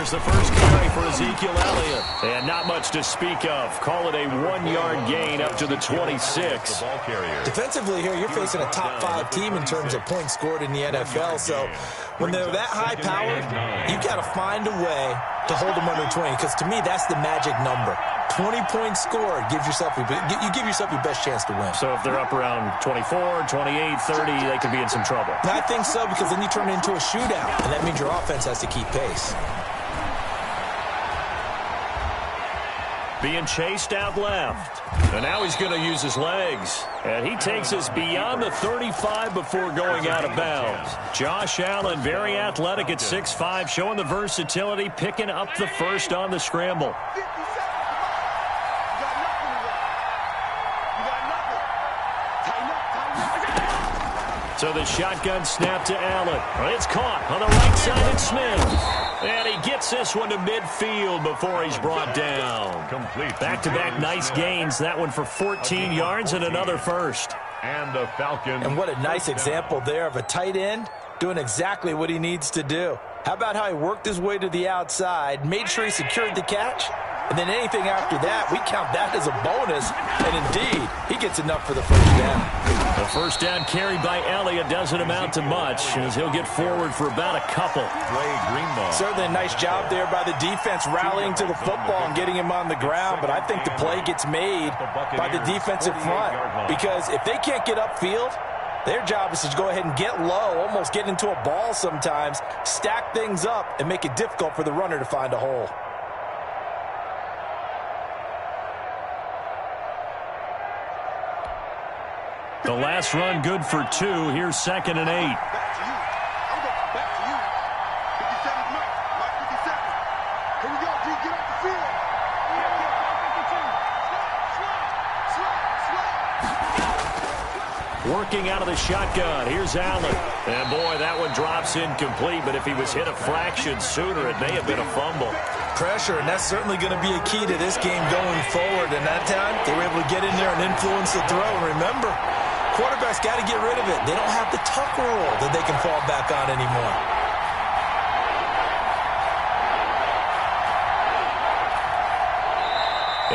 Here's the first carry for Ezekiel Elliott. And not much to speak of. Call it a 1-yard gain up to the 26. Defensively here, you're facing a top-5 team in terms of points scored in the NFL. So when they're that high-powered, you've got to find a way to hold them under 20. Because to me, that's the magic number. 20 points scored gives yourself you give yourself your best chance to win. So if they're up around 24, 28, 30, they could be in some trouble. I think so, because then you turn it into a shootout, and that means your offense has to keep pace. Being chased out left. And now he's going to use his legs. And he takes us beyond the 35 before going out of bounds. Josh Allen, very athletic at 6'5", showing the versatility, picking up the first on the scramble. So the shotgun snap to Allen. It's caught on the right side, it's Smith. And he gets this one to midfield before he's brought down. Back-to-back nice gains. That one for 14 yards and another first. And the Falcons. And what a nice example there of a tight end doing exactly what he needs to do. How about how he worked his way to the outside, made sure he secured the catch, and then anything after that, we count that as a bonus. And indeed, he gets enough for the first down. The first down carried by Elliott doesn't amount to much, as he'll get forward for about a couple. Certainly a nice job there by the defense rallying to the football and getting him on the ground, but I think the play gets made by the defensive front, because if they can't get upfield, their job is to go ahead and get low, almost get into a ball sometimes, stack things up, and make it difficult for the runner to find a hole. The last run good for 2. Here's 2nd and 8. Working out of the shotgun. Here's Allen. And boy, that one drops incomplete, but if he was hit a fraction sooner, it may have been a fumble. Pressure, and that's certainly going to be a key to this game going forward. And that time, they were able to get in there and influence the throw. And remember, quarterbacks got to get rid of it. They don't have the tuck rule that they can fall back on anymore.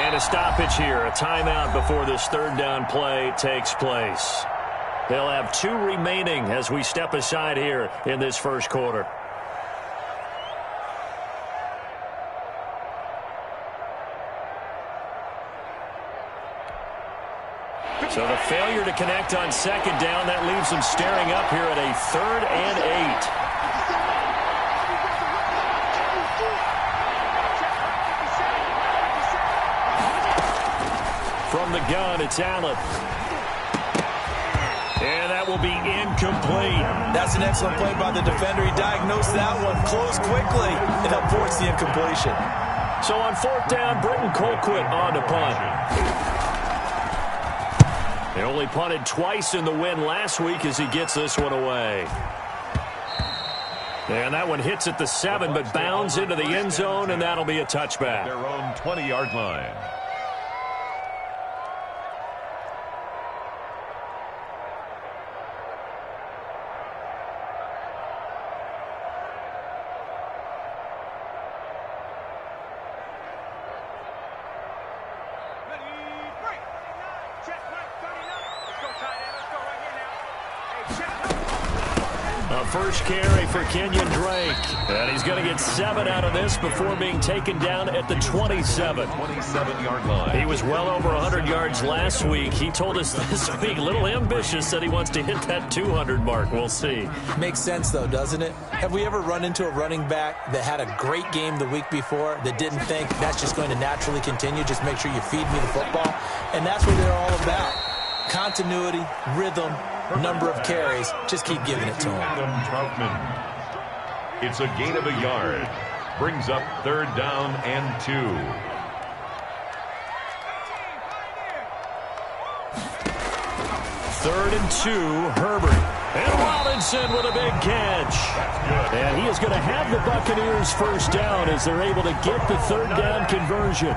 And a stoppage here, a timeout before this third down play takes place. They'll have 2 remaining as we step aside here in this first quarter. So the failure to connect on 2nd down, that leaves them staring up here at a 3rd and 8. From the gun, it's Allen. And that will be incomplete. That's an excellent play by the defender. He diagnosed that one, closed quickly, and helped force the incompletion. So on 4th down, Britton Colquitt on to punt. They only punted twice in the win last week as he gets this one away. And that one hits at the 7, but bounds into the end zone, and that'll be a touchback. Their own 20-yard line. First carry for Kenyon Drake. And he's going to get 7 out of this before being taken down at the 27. 27-yard line. He was well over 100 yards last week. He told us this week, a little ambitious, that he wants to hit that 200 mark. We'll see. Makes sense, though, doesn't it? Have we ever run into a running back that had a great game the week before that didn't think that's just going to naturally continue? Just make sure you feed me the football. And that's what they're all about. Continuity, rhythm, number of carries. Just keep giving it to him. It's a gain of a yard. Brings up 3rd down and 2. Third and 2, Herbert. And Robinson with a big catch. And he is going to have the Buccaneers first down as they're able to get the 3rd down conversion.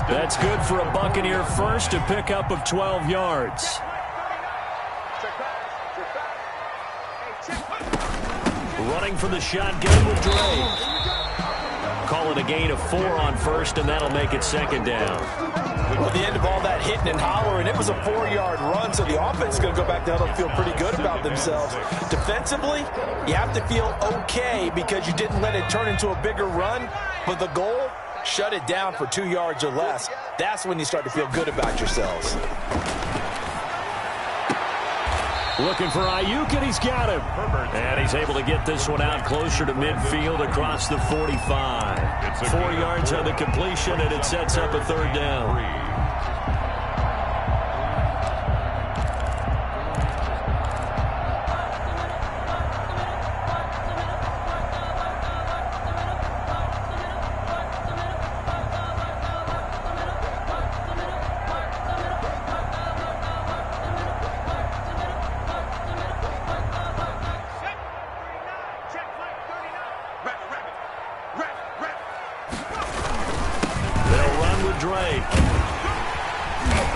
That's good for a Buccaneer first, a pickup of 12 yards. Running for the shotgun with Drake. call it a gain of 4 on first, and that'll make it second down. Well, at the end of all that hitting and hollering, it was a 4-yard run, so the offense is going to go back down and feel pretty good about themselves. Defensively, you have to feel okay because you didn't let it turn into a bigger run, but the goal, shut it down for 2 yards or less. That's when you start to feel good about yourselves. Looking for Ayuk, and he's got him. And he's able to get this one out closer to midfield across the 45. 4 yards on the completion, and it sets up a third down.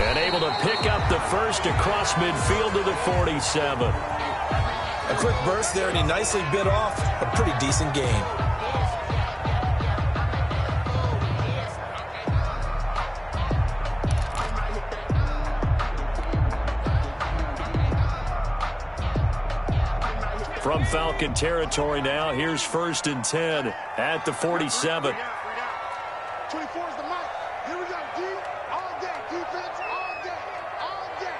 And able to pick up the first across midfield to the 47. A quick burst there, and he nicely bit off a pretty decent gain. From Falcon territory now, here's 1st and 10 at the 47. 24 is the mic. Here we go. D all day. Defense all day. All day.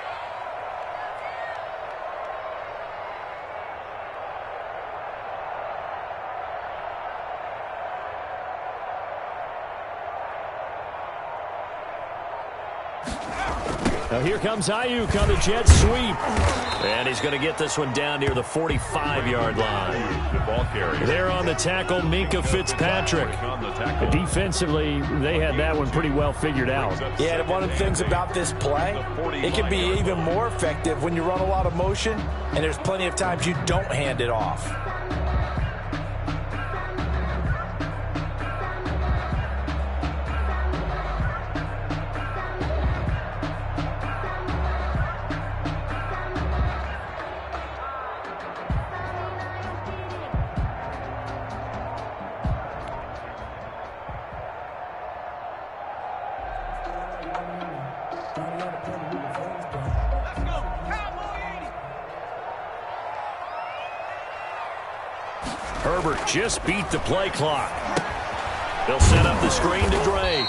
Now here comes Ayuk on the jet sweep. And he's going to get this one down near the 45-yard line. The ball carrier. There on the tackle, Minkah Fitzpatrick. Defensively, they had that one pretty well figured out. Yeah, one of the things about this play, it can be even more effective when you run a lot of motion, and there's plenty of times you don't hand it off. Herbert just beat the play clock. They'll set up the screen to Drake.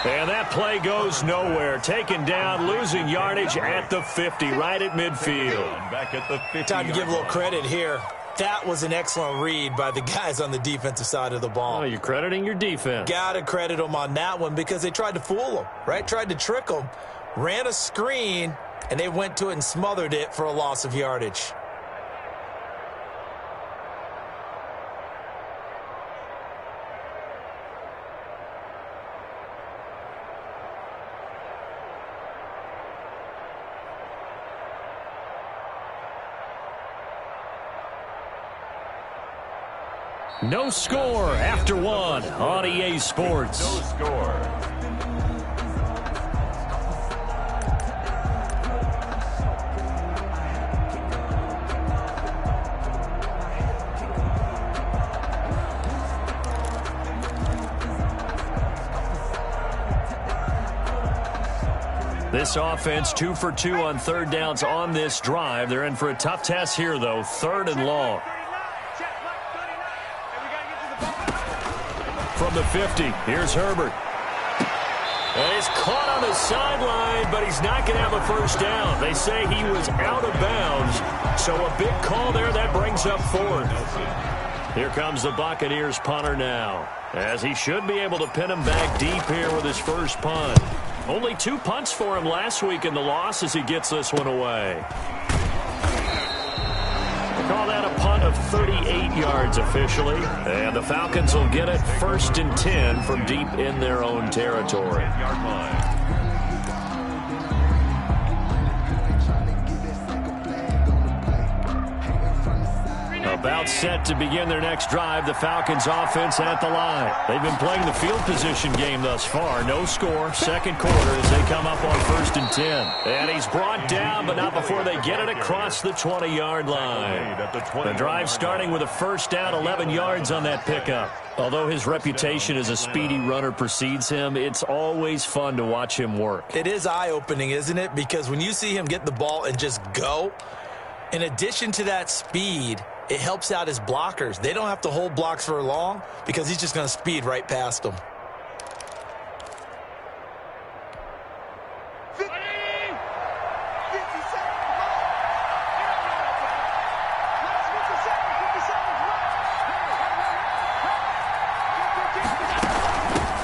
And that play goes nowhere. Taken down, losing yardage at the 50, right at midfield. Back at the 50. Time to give a little credit here. That was an excellent read by the guys on the defensive side of the ball. Oh, you're crediting your defense. Got to credit them on that one because they tried to fool them, right? Tried to trick them. Ran a screen, and they went to it and smothered it for a loss of yardage. No score after one on EA Sports. No score. This offense 2 for 2 on third downs on this drive. They're in for a tough test here, though. 3rd and long. From the 50, here's Herbert. And he's caught on the sideline, but he's not going to have a first down. They say he was out of bounds, so a big call there. That brings up 4th. Here comes the Buccaneers punter now, as he should be able to pin him back deep here with his first punt. Only 2 punts for him last week in the loss as he gets this one away. Call that a punt of 38 yards officially. And the Falcons will get it 1st and 10 from deep in their own territory. A About set to begin their next drive, the Falcons offense at the line. They've been playing the field position game thus far. No score, second quarter as they come up on 1st and 10. And he's brought down, but not before they get it across the 20-yard line. The drive starting with a first down, 11 yards on that pickup. Although his reputation as a speedy runner precedes him, it's always fun to watch him work. It is eye-opening, isn't it? Because when you see him get the ball and just go, in addition to that speed, it helps out his blockers. They don't have to hold blocks for long because he's just going to speed right past them.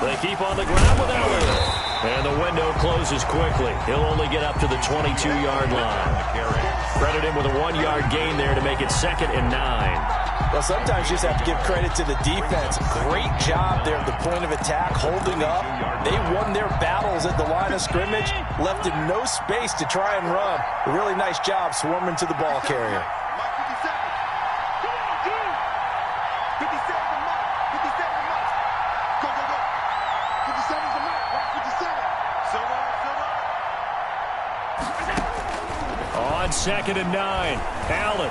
They keep on the ground with Elliott. And the window closes quickly. He'll only get up to the 22-yard line. Credit him with a 1-yard gain there to make it 2nd and 9. Well, sometimes you just have to give credit to the defense. Great job there at the point of attack, holding up. They won their battles at the line of scrimmage, left him no space to try and run. A really nice job swarming to the ball carrier. On 2nd and 9, Allen.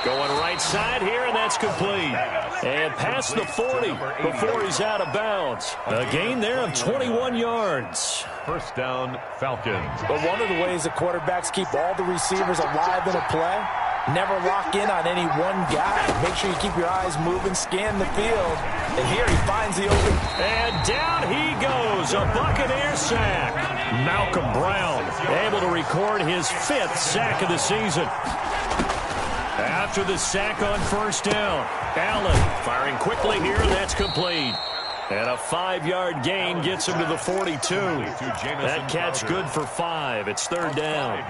Going right side here, and that's complete. And past the 40 before he's out of bounds. A gain there of 21 yards. First down, Falcons. But one of the ways the quarterbacks keep all the receivers alive in a play, never lock in on any one guy. Make sure you keep your eyes moving, scan the field. And here he finds the open. And down he goes, a Buccaneer sack. Malcolm Brown able to record his 5th sack of the season. After the sack on first down, Allen firing quickly here, and that's complete. And a 5-yard gain gets him to the 42. That catch good for 5. It's 3rd down.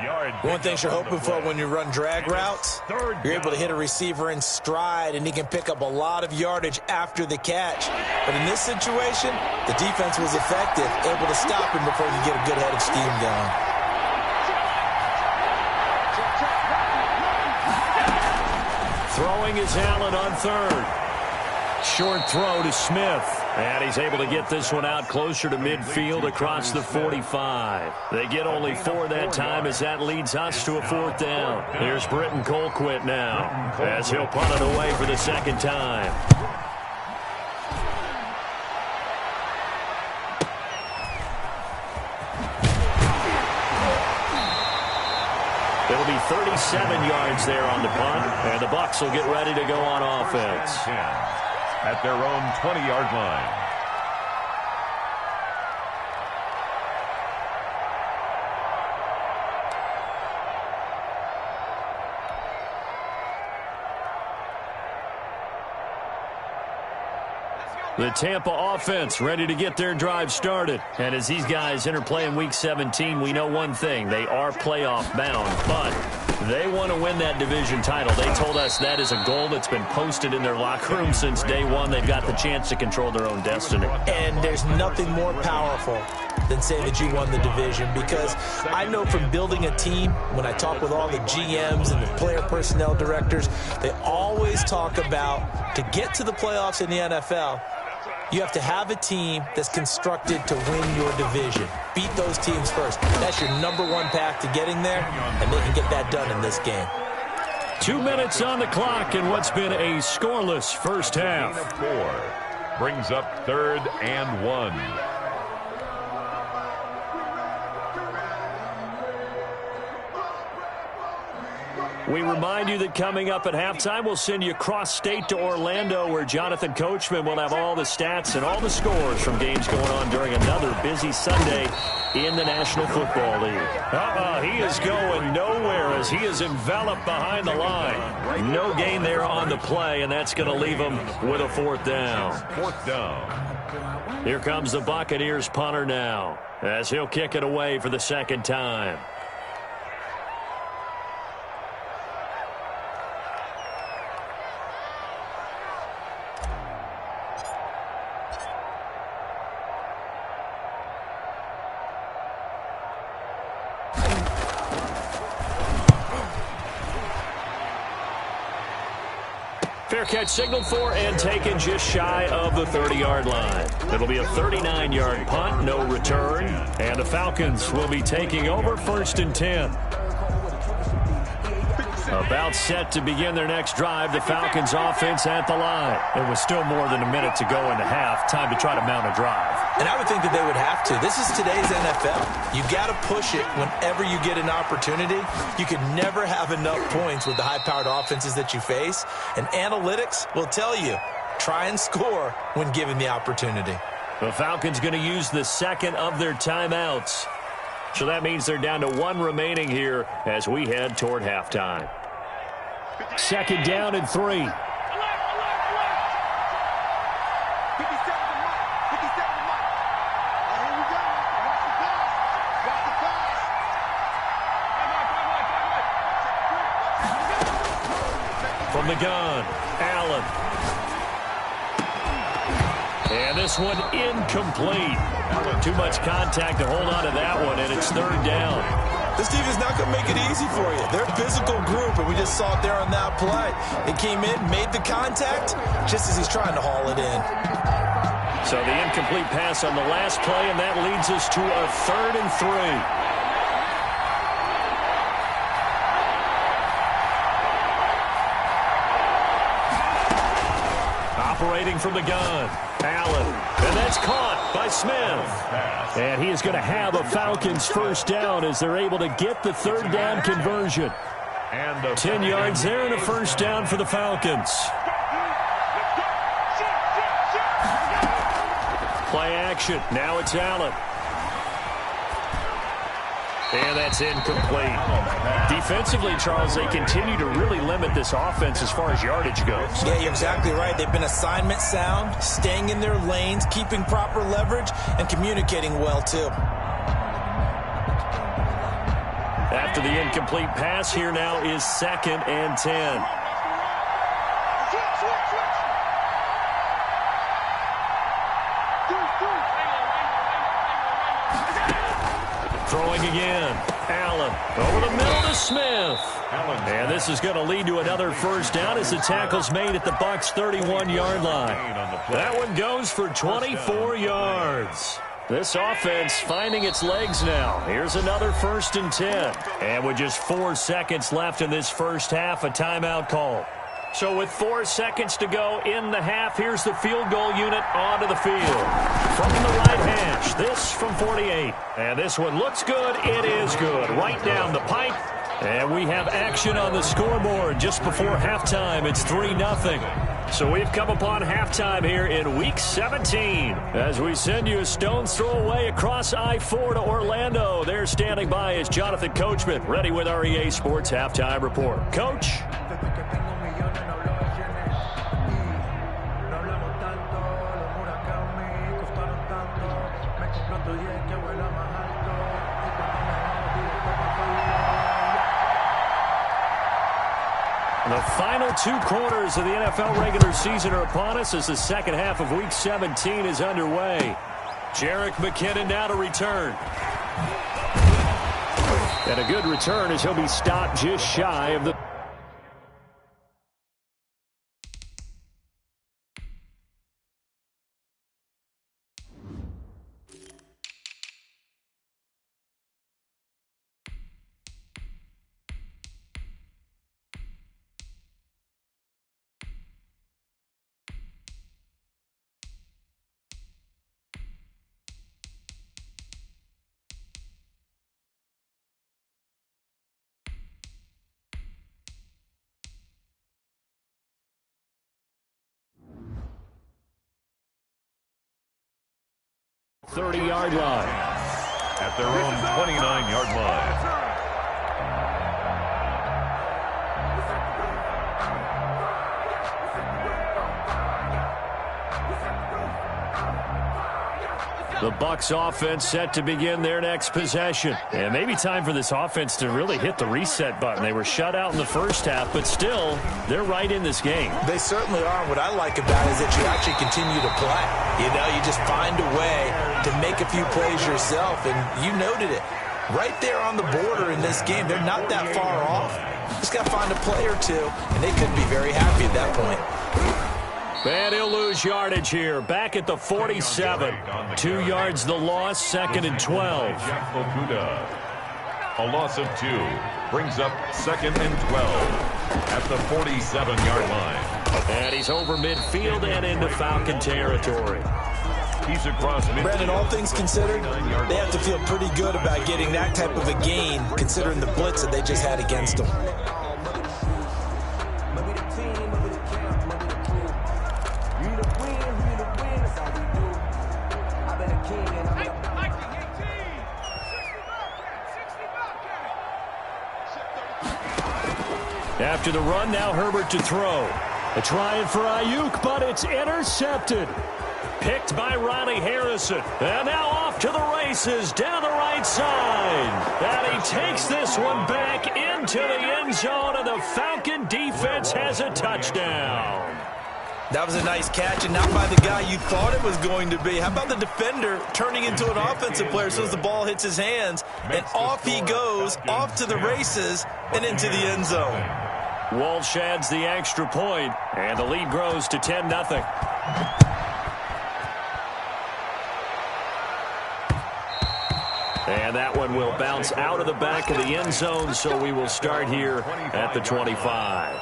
One thing you're hoping for when you run drag routes, you're able to hit a receiver in stride, and he can pick up a lot of yardage after the catch. But in this situation, the defense was effective, able to stop him before he could get a good head of steam going. Throwing is Allen on 3rd. Short throw to Smith. And he's able to get this one out closer to midfield across the 45. They get only 4 that time as that leads us to a 4th down. Here's Britton Colquitt now as he'll punt it away for the 2nd time. It'll be 37 yards there on the punt, and the Bucs will get ready to go on offense. At their own 20-yard line. The Tampa offense ready to get their drive started. And as these guys enter play in Week 17, we know one thing. They are playoff bound, but they want to win that division title. They told us that is a goal that's been posted in their locker room since day one. They've got the chance to control their own destiny. And there's nothing more powerful than saying that you won the division, because I know from building a team, when I talk with all the GMs and the player personnel directors, they always talk about to get to the playoffs in the NFL, you have to have a team that's constructed to win your division. Beat those teams first. That's your #1 path to getting there, and they can get that done in this game. 2 minutes on the clock in what's been a scoreless first half. 4 brings up 3rd and 1. We remind you that coming up at halftime, we'll send you cross-state to Orlando, where Jonathan Coachman will have all the stats and all the scores from games going on during another busy Sunday in the National Football League. He is going nowhere as he is enveloped behind the line. No gain there on the play, and that's going to leave him with a 4th down. 4th down. Here comes the Buccaneers punter now, as he'll kick it away for the 2nd time. Fair catch signaled for and taken just shy of the 30-yard line. It'll be a 39-yard punt, no return. And the Falcons will be taking over 1st and 10. About set to begin their next drive, the Falcons offense at the line. It was still more than a minute to go in the half. Time to try to mount a drive. And I would think that they would have to. This is today's NFL. You got to push it whenever you get an opportunity. You could never have enough points with the high-powered offenses that you face. And analytics will tell you, try and score when given the opportunity. The Falcons going to use the second of their timeouts. So that means they're down to 1 remaining here as we head toward halftime. 2nd down and 3. Alert, alert, alert! 57 to Mike. 57 to Mike. Here we go. Watch the pass. Watch the pass. From the gun, Allen. And this one incomplete. Too much contact to hold on to that one, and it's 3rd down. This team is not going to make it easy for you. They're a physical group, and we just saw it there on that play. They came in, made the contact, just as he's trying to haul it in. So the incomplete pass on the last play, and that leads us to a 3rd and 3. Operating from the gun, Allen, and that's caught by Smith. And he is going to have a Falcons 1st down as they're able to get the 3rd down conversion. And 10 yards there and a 1st down for the Falcons. Play action. Now it's Allen. And that's incomplete. Defensively, Charles, they continue to really limit this offense as far as yardage goes. Yeah, you're exactly right. They've been assignment sound, staying in their lanes, keeping proper leverage, and communicating well, too. After the incomplete pass, here now is 2nd and 10. Throwing again. Allen over the middle to Smith. And this is going to lead to another 1st down as the tackle's made at the Bucs' 31-yard line. That one goes for 24 yards. This offense finding its legs now. Here's another 1st and 10. And with just 4 seconds left in this first half, a timeout call. So with 4 seconds to go in the half, here's the field goal unit onto the field. From the right hash, this from 48. And this one looks good. It is good. Right down the pipe. And we have action on the scoreboard just before halftime. It's 3-0. So we've come upon halftime here in Week 17 as we send you a stone's throw away across I-4 to Orlando. There standing by is Jonathan Coachman, ready with our EA Sports Halftime Report. Coach? The final 2 quarters of the NFL regular season are upon us as the second half of Week 17 is underway. Jerick McKinnon now to return. And a good return as he'll be stopped just shy of the... ...30-yard line. At their own 29-yard line. The Bucs offense set to begin their next possession. And maybe time for this offense to really hit the reset button. They were shut out in the first half, but still, they're right in this game. They certainly are. What I like about it is that you actually continue to play. You know, you just find a way to make a few plays yourself, and you noted it. right there on the border in this game. They're not that far off. Just got to find a play or two, and they could be very happy at that point. And he'll lose yardage here. Back at the 47. 2 yards the loss, 2nd and 12. A loss of 2 brings up 2nd and 12 at the 47-yard line. And he's over midfield and into Falcon territory. He's across midfield. Brandon, all things considered, they have to feel pretty good about getting that type of a gain, considering the blitz that they just had against them. After the run, now Herbert to throw. A try for Ayuk, but it's intercepted. Picked by Ronnie Harrison. And now off to the races down the right side. And he takes this one back into the end zone, and the Falcon defense has a touchdown. That was a nice catch, and not by the guy you thought it was going to be. How about the defender turning into an offensive player as soon as the ball hits his hands, and off he goes, off to the races, and into the end zone. Walsh adds the extra point, and the lead grows to 10-0. And that one will bounce out of the back of the end zone, so we will start here at the 25.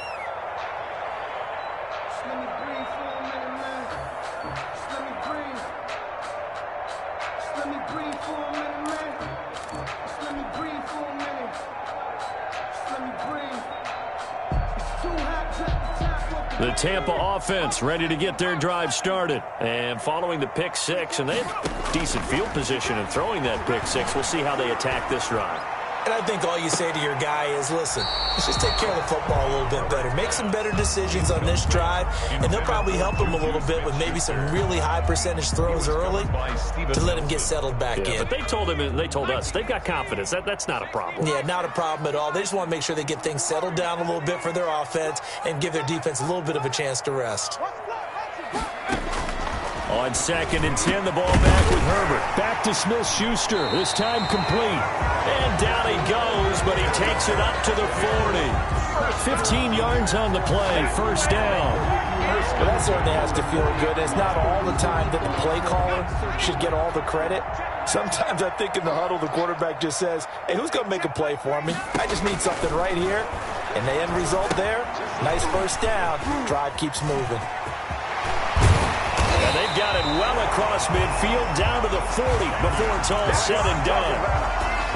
The Tampa offense ready to get their drive started. And following the pick six, and they have decent field position in throwing that pick six. We'll see how they attack this drive. And I think all you say to your guy is, listen, let's just take care of the football a little bit better. Make some better decisions on this drive, and they'll probably help him a little bit with maybe some really high percentage throws early to let him get settled back in. But they told him, and they told us, they've got confidence. That's not a problem. Yeah, not a problem at all. They just want to make sure they get things settled down a little bit for their offense and give their defense a little bit of a chance to rest. On 2nd and 10, the ball back with Herbert. Back to Smith-Schuster, this time complete. And down he goes, but he takes it up to the 40. 15 yards on the play, first down. Well, that certainly has to feel good. It's not all the time that the play caller should get all the credit. Sometimes I think in the huddle, the quarterback just says, hey, who's going to make a play for me? I just need something right here. And the end result there, nice first down. Drive keeps moving. And they've got it well across midfield down to the 40 before it's all said and done.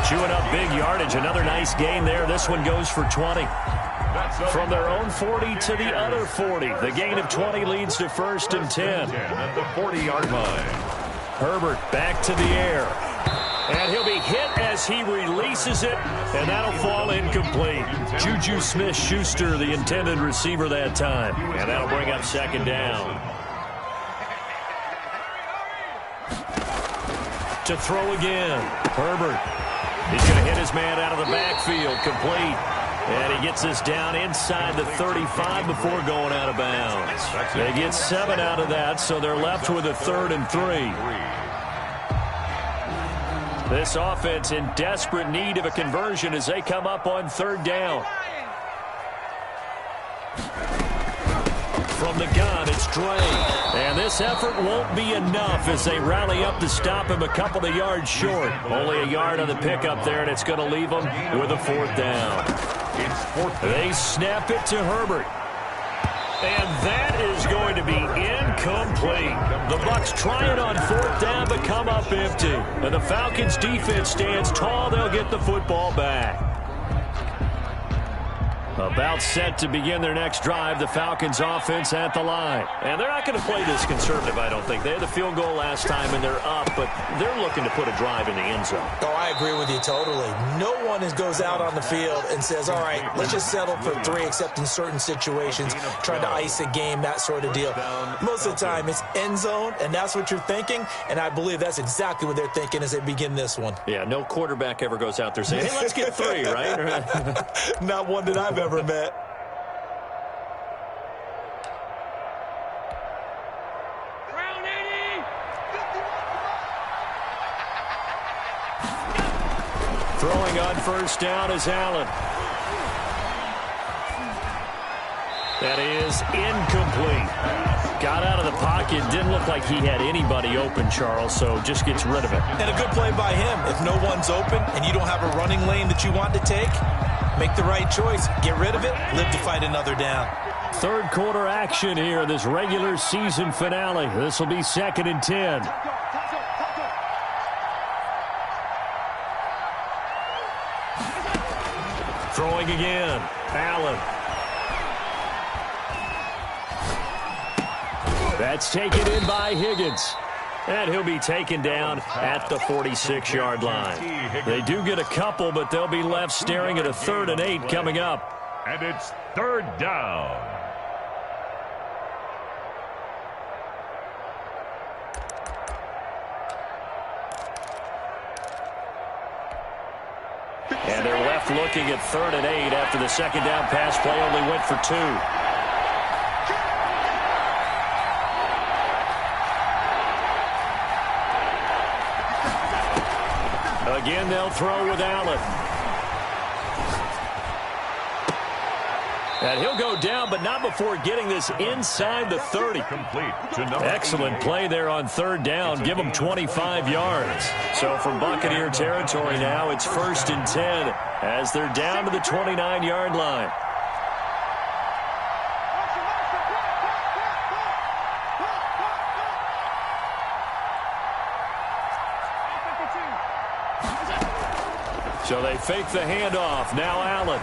Chewing up big yardage. Another nice gain there. This one goes for 20. From their own 40 to the other 40. The gain of 20 leads to 1st and 10. At the 40-yard line. Herbert back to the air. And he'll be hit as he releases it, and that'll fall incomplete. Juju Smith-Schuster, the intended receiver that time. And that'll bring up 2nd down. To throw again. Herbert. He's going to hit his man out of the backfield. Complete. And he gets this down inside the 35 before going out of bounds. They get 7 out of that, so they're left with a 3rd and 3. This offense in desperate need of a conversion as they come up on 3rd down. From the gun, it's Dre. And this effort won't be enough as they rally up to stop him a couple of yards short. Only a yard on the pickup there, and it's going to leave them with a 4th down. They snap it to Herbert. And that is going to be incomplete. The Bucs try it on 4th down, but come up empty. And the Falcons' defense stands tall. They'll get the football back. About set to begin their next drive, the Falcons offense at the line. And they're not going to play this conservative, I don't think. They had the field goal last time, and they're up, but they're looking to put a drive in the end zone. Oh, I agree with you totally. No one goes out on the field and says, all right, let's just settle for 3, except in certain situations, trying to ice a game, that sort of deal. Most of the time, it's end zone, and that's what you're thinking, and I believe that's exactly what they're thinking as they begin this one. Yeah, no quarterback ever goes out there saying, hey, let's get 3, right? Not one that I've ever met. Throwing on first down is Allen. That is incomplete. Got out of the pocket. Didn't look like he had anybody open, Charles, so just gets rid of it. And a good play by him. If no one's open and you don't have a running lane that you want to take, make the right choice. Get rid of it. Live to fight another down. Third quarter action here in this regular season finale. This will be 2nd and 10. Throwing again. Allen. That's taken in by Higgins. And he'll be taken down at the 46-yard line. They do get a couple, but they'll be left staring at a 3rd and 8 coming up. And it's 3rd down. And they're left looking at 3rd and 8 after the 2nd down pass play only went for 2. Again, they'll throw with Allen. And he'll go down, but not before getting this inside the 30. Excellent play there on 3rd down. Give them 25 yards. So from Buccaneer territory now, it's 1st and 10 as they're down to the 29-yard line. So they fake the handoff. Now Allen.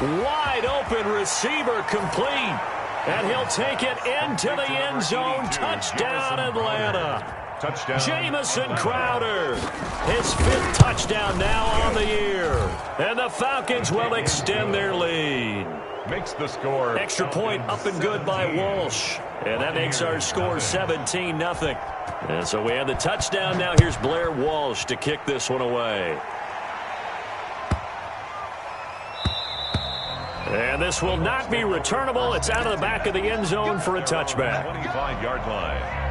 Wide open receiver complete. And he'll take it into the end zone. Touchdown, Atlanta. Touchdown. Jamison Crowder. His 5th touchdown now on the year. And the Falcons will extend their lead. Makes the score. Extra point up and good by Walsh. And that makes our score 17-0. And so we have the touchdown. Now here's Blair Walsh to kick this one away. And this will not be returnable. It's out of the back of the end zone for a touchback. 25-yard line.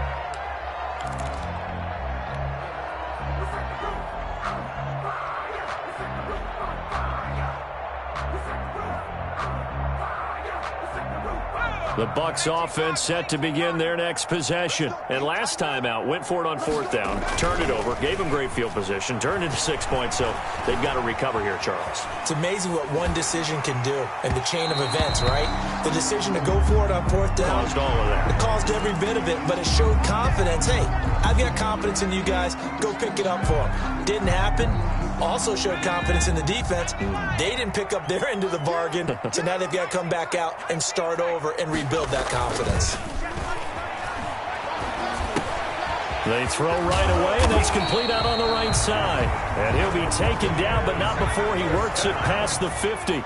The Bucs offense set to begin their next possession. And last time out, went for it on 4th down, turned it over, gave them great field position, turned into 6 points, so they've got to recover here, Charles. It's amazing what one decision can do in the chain of events, right? The decision to go for it on 4th down. Caused all of that. It caused every bit of it, but it showed confidence. Hey, I've got confidence in you guys. Go pick it up for them. Didn't happen. Also showed confidence in the defense. They didn't pick up their end of the bargain, so now they've got to come back out and start over and rebuild that confidence. They throw right away, and it's complete out on the right side. And he'll be taken down, but not before he works it past the 50.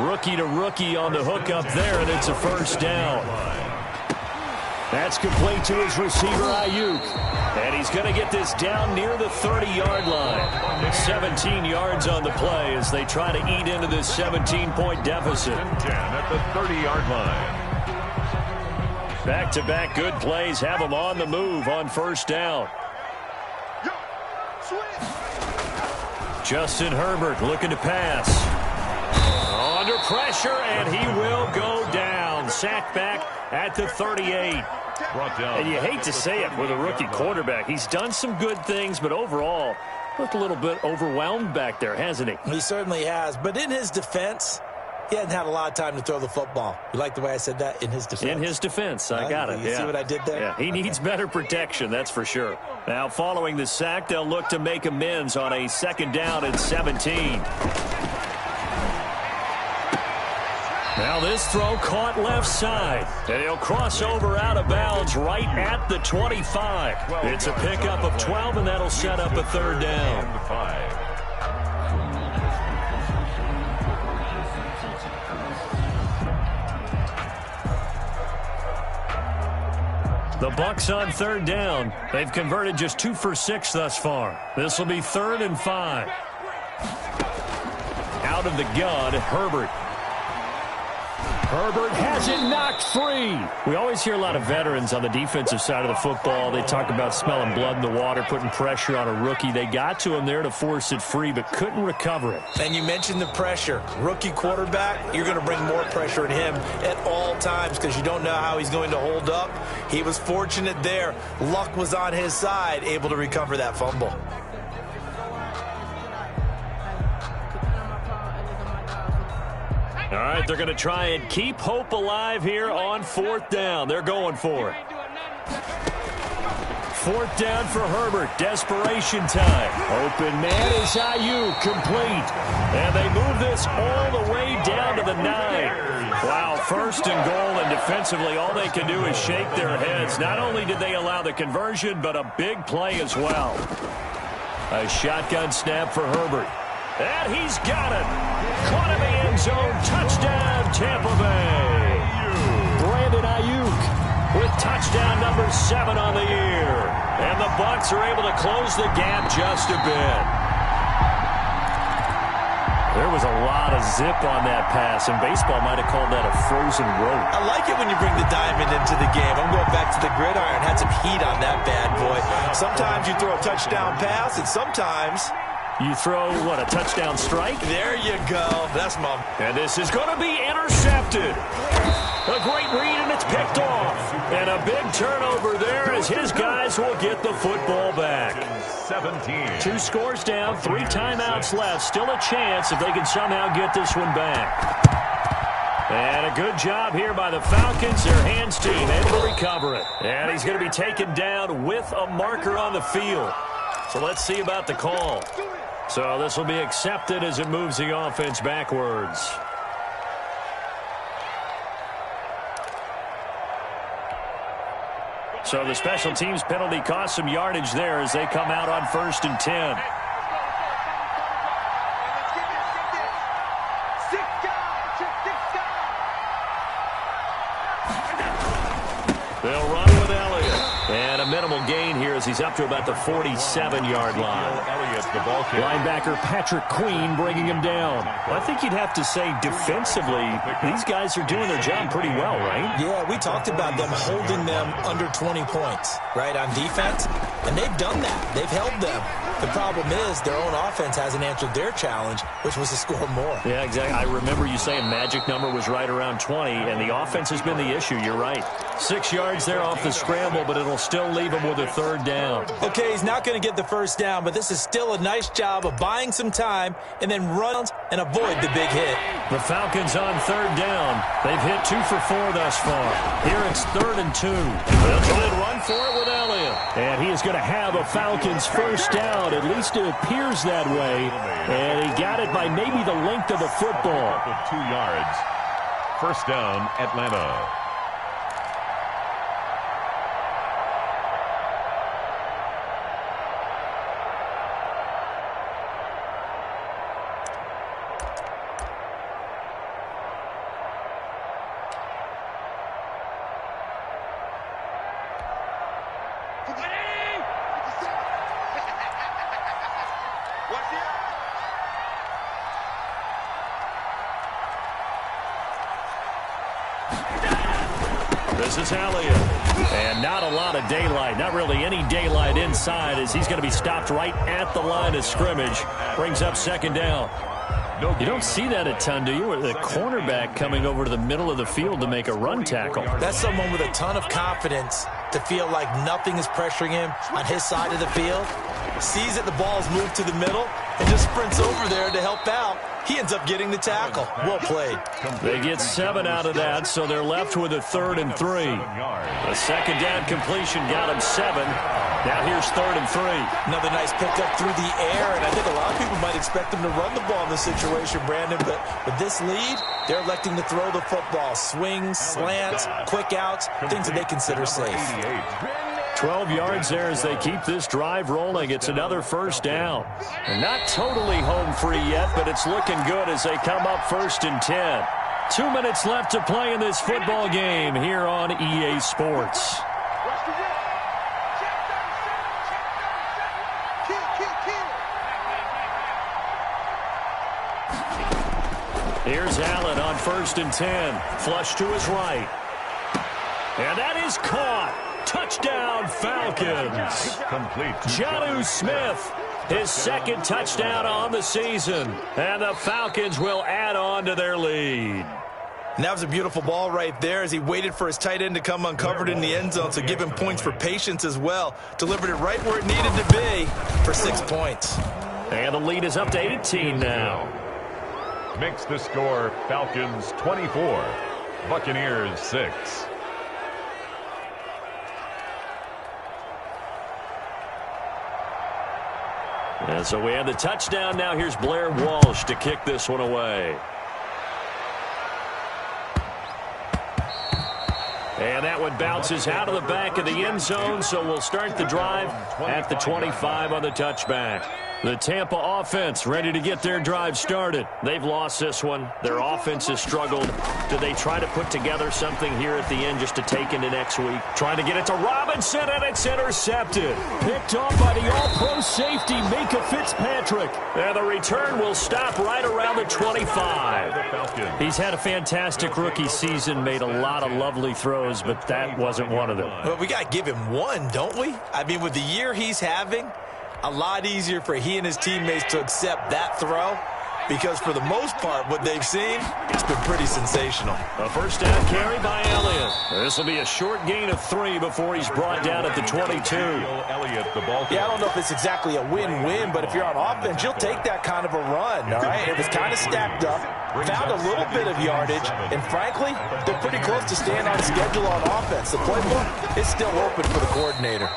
Rookie to rookie on the hook up there, and it's a 1st down. That's complete to his receiver, Ayuk. And he's going to get this down near the 30-yard line. 17 yards on the play as they try to eat into this 17-point deficit. 10 at the 30-yard line. Back-to-back good plays have them on the move on 1st down. Justin Herbert looking to pass. Under pressure, and he will go down. Sacked back at the 38. And you hate to say it with a rookie quarterback. He's done some good things, but overall, looked a little bit overwhelmed back there, hasn't he? He certainly has. But in his defense, he hadn't had a lot of time to throw the football. You like the way I said that? In his defense. In his defense. I got it. You see what I did there? Yeah, he needs better protection, that's for sure. Now, following the sack, they'll look to make amends on a 2nd down and 17. Now this throw caught left side. And he'll cross over out of bounds right at the 25. It's a pickup of 12, and that'll set up a 3rd down. The Bucs on 3rd down. They've converted just 2 for 6 thus far. This will be 3rd and 5. Out of the gun, Herbert. Herbert has it knocked free. We always hear a lot of veterans on the defensive side of the football. They talk about smelling blood in the water, putting pressure on a rookie. They got to him there to force it free, but couldn't recover it. And you mentioned the pressure. Rookie quarterback, you're going to bring more pressure on him at all times because you don't know how he's going to hold up. He was fortunate there. Luck was on his side, able to recover that fumble. All right, they're going to try and keep hope alive here on 4th down. They're going for it. 4th down for Herbert. Desperation time. Open man is Ayuk, complete. And they move this all the way down to the 9. Wow, 1st and goal, and defensively all they can do is shake their heads. Not only did they allow the conversion, but a big play as well. A shotgun snap for Herbert. And he's got it. Caught in the end zone. Touchdown, Tampa Bay. Brandon Ayuk with touchdown number 7 on the year. And the Bucs are able to close the gap just a bit. There was a lot of zip on that pass, and baseball might have called that a frozen rope. I like it when you bring the diamond into the game. I'm going back to the gridiron. Had some heat on that bad boy. Sometimes you throw a touchdown pass, and sometimes you throw, what, a touchdown strike? There you go. That's my... And this is going to be intercepted. A great read, and it's picked off. And a big turnover there as his guys will get the football back. 17. 2 scores down, 3 timeouts left. Still a chance if they can somehow get this one back. And a good job here by the Falcons. Their hands team able to recover it. And he's going to be taken down with a marker on the field. So let's see about the call. So this will be accepted as it moves the offense backwards. So the special teams penalty cost some yardage there as they come out on 1st and 10. They'll run with Elliott. And a minimal gain here as he's up to about the 47-yard line. Linebacker Patrick Queen bringing him down. I think you'd have to say defensively, these guys are doing their job pretty well, right? Yeah, we talked about them holding them under 20 points, right, on defense. And they've done that. They've held them. The problem is their own offense hasn't answered their challenge, which was to score more. Yeah, exactly. I remember you saying magic number was right around 20, and the offense has been the issue. You're right. 6 yards there off the scramble, but it'll still leave him with a 3rd down. Okay, he's not going to get the 1st down, but this is still a nice job of buying some time and then run and avoid the big hit. The Falcons on 3rd down. They've hit 2 for 4 thus far. Here it's 3rd and 2. They'll try and run for it with Elliott. And he is going to have a Falcons 1st down. At least it appears that way. And he got it by maybe the length of the football. 2 yards. 1st down, Atlanta. This is Elliott. And not a lot of daylight. Not really any daylight inside as he's going to be stopped right at the line of scrimmage. Brings up 2nd down. You don't see that a ton, do you? The cornerback coming over to the middle of the field to make a run tackle. That's someone with a ton of confidence to feel like nothing is pressuring him on his side of the field. Sees that the ball's moved to the middle and just sprints over there to help out. He ends up getting the tackle. Well played. They get 7 out of that, so they're left with a 3rd and 3. A 2nd down completion got him 7. Now here's 3rd and 3. Another nice pickup through the air, and I think a lot of people might expect them to run the ball in this situation, Brandon, but with this lead, they're electing to throw the football. Swings, slants, quick outs, things that they consider safe. 12 yards there as they keep this drive rolling. It's another 1st down. And not totally home free yet, but it's looking good as they come up 1st and 10. 2 minutes left to play in this football game here on EA Sports. Here's Allen on 1st and 10. Flush to his right. And that is caught. Touchdown, Falcons. Complete. Jonnu Smith, his second touchdown on the season. And the Falcons will add on to their lead. And that was a beautiful ball right there as he waited for his tight end to come uncovered in the end zone, so give him points for patience as well. Delivered it right where it needed to be for 6 points. And the lead is up to 18 now. Makes the score Falcons 24, Buccaneers 6. And so we have the touchdown. Now here's Blair Walsh to kick this one away. And that one bounces out of the back of the end zone, so we'll start the drive at the 25 on the touchback. The Tampa offense ready to get their drive started. They've lost this one. Their offense has struggled. Do they try to put together something here at the end just to take into next week? Trying to get it to Robinson, and it's intercepted. Picked off by the all-pro safety, Minka Fitzpatrick. And the return will stop right around the 25. He's had a fantastic rookie season, made a lot of lovely throws, but that wasn't one of them. Well, we got to give him one, don't we? I mean, with the year he's having, a lot easier for he and his teammates to accept that throw, because for the most part, what they've seen, it's been pretty sensational. A first down carry by Elliott. This will be a short gain of 3 before he's brought down at the 22. Yeah, I don't know if it's exactly a win-win, but if you're on offense, you'll take that kind of a run, all right? It was kind of stacked up, found a little bit of yardage, and frankly, they're pretty close to staying on schedule on offense. The playbook is still open for the coordinator.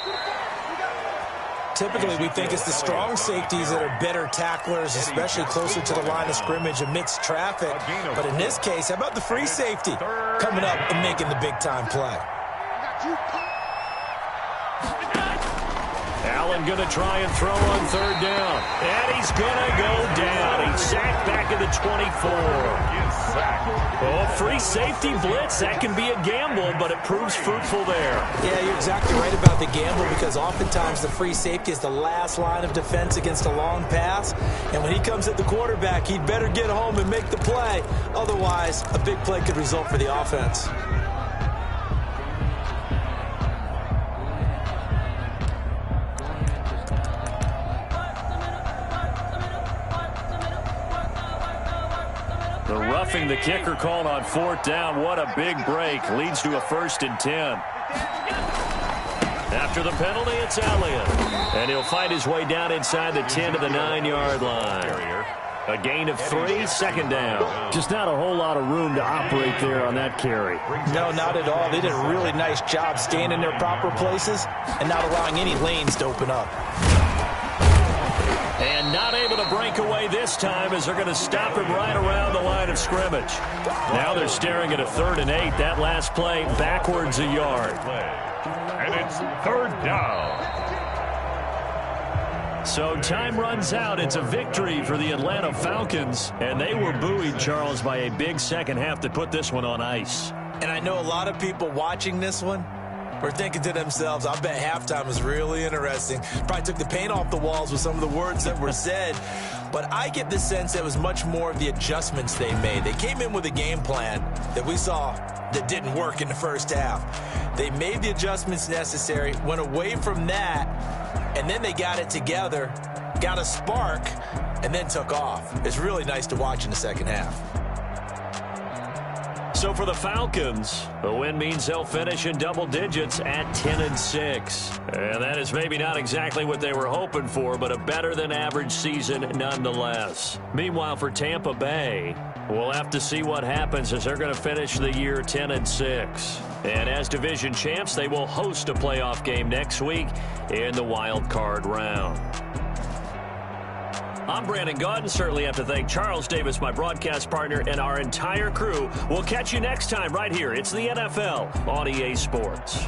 Typically, we think it's the strong safeties that are better tacklers, especially closer to the line of scrimmage amidst traffic. But in this case, how about the free safety coming up and making the big-time play? Allen going to try and throw on 3rd down. And he's going to go down. He's sacked back at the 24. Oh, free safety blitz. That can be a gamble, but it proves fruitful there. Yeah, you're exactly right about the gamble, because oftentimes the free safety is the last line of defense against a long pass. And when he comes at the quarterback, he'd better get home and make the play. Otherwise, a big play could result for the offense. The roughing the kicker called on 4th down. What a big break. Leads to a 1st and 10. After the penalty, it's Elliott. And he'll find his way down inside the 10 to the 9-yard line. A gain of 3, 2nd down. Just not a whole lot of room to operate there on that carry. No, not at all. They did a really nice job staying in their proper places and not allowing any lanes to open up. And not able to break away this time, as they're going to stop him right around the line of scrimmage. Now they're staring at a 3rd and 8. That last play backwards a yard. And it's 3rd down. So time runs out. It's a victory for the Atlanta Falcons. And they were buoyed, Charles, by a big second half to put this one on ice. And I know a lot of people watching this one were thinking to themselves, I bet halftime was really interesting. Probably took the paint off the walls with some of the words that were said. But I get the sense that it was much more of the adjustments they made. They came in with a game plan that we saw that didn't work in the first half. They made the adjustments necessary, went away from that, and then they got it together, got a spark, and then took off. It's really nice to watch in the second half. So for the Falcons, the win means they'll finish in double digits at 10-6. And that is maybe not exactly what they were hoping for, but a better-than-average season nonetheless. Meanwhile, for Tampa Bay, we'll have to see what happens, as they're going to finish the year 10-6. And as division champs, they will host a playoff game next week in the wild card round. I'm Brandon Gaudin. Certainly have to thank Charles Davis, my broadcast partner, and our entire crew. We'll catch you next time right here. It's the NFL on EA Sports.